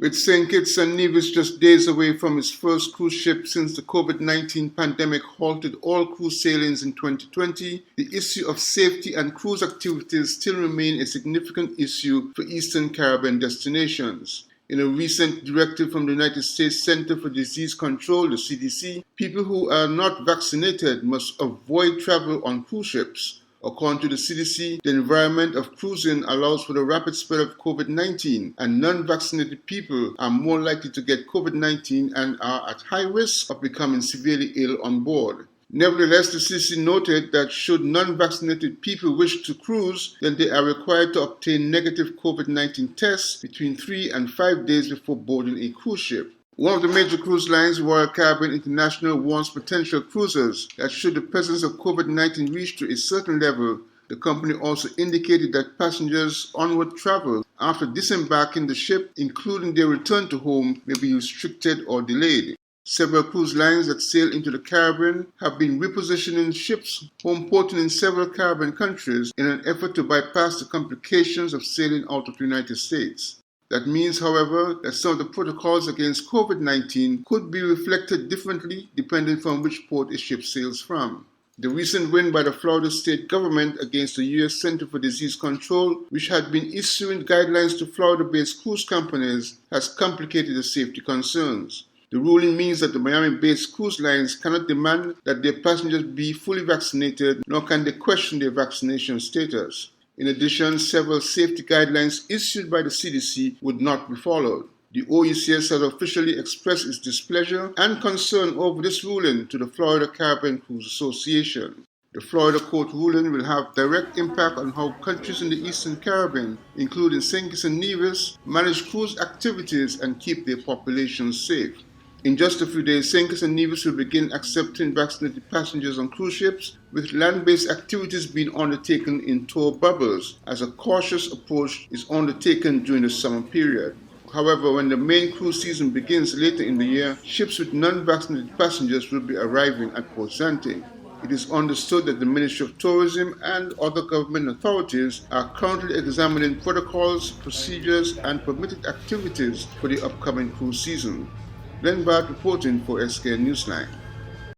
With St. Kitts and Nevis just days away from its first cruise ship since the COVID-19 pandemic halted all cruise sailings in 2020, the issue of safety and cruise activities still remain a significant issue for Eastern Caribbean destinations. In a recent directive from the United States Center for Disease Control, the CDC, people who are not vaccinated must avoid travel on cruise ships. According to the CDC, the environment of cruising allows for the rapid spread of COVID-19, and non-vaccinated people are more likely to get COVID-19 and are at high risk of becoming severely ill on board. Nevertheless, the CDC noted that should non-vaccinated people wish to cruise, then they are required to obtain negative COVID-19 tests between 3 and 5 days before boarding a cruise ship. One of the major cruise lines, Royal Caribbean International, warns potential cruisers that should the presence of COVID-19 reach to a certain level, the company also indicated that passengers' onward travel after disembarking the ship, including their return to home, may be restricted or delayed. Several cruise lines that sail into the Caribbean have been repositioning ships home porting in several Caribbean countries in an effort to bypass the complications of sailing out of the United States. That means, however, that some of the protocols against COVID-19 could be reflected differently depending from which port a ship sails from. The recent win by the Florida state government against the U.S. Center for Disease Control, which had been issuing guidelines to Florida-based cruise companies, has complicated the safety concerns. The ruling means that the Miami-based cruise lines cannot demand that their passengers be fully vaccinated, nor can they question their vaccination status. In addition, several safety guidelines issued by the CDC would not be followed. The OECS has officially expressed its displeasure and concern over this ruling to the Florida Caribbean Cruise Association. The Florida court ruling will have direct impact on how countries in the Eastern Caribbean, including St. Kitts and Nevis, manage cruise activities and keep their populations safe. In just a few days, St. Kitts and Nevis will begin accepting vaccinated passengers on cruise ships, with land-based activities being undertaken in tour bubbles, as a cautious approach is undertaken during the summer period. However, when the main cruise season begins later in the year, ships with non-vaccinated passengers will be arriving at Port Zante. It is understood that the Ministry of Tourism and other government authorities are currently examining protocols, procedures, and permitted activities for the upcoming cruise season. Glenn Bart reporting for SK Newsline.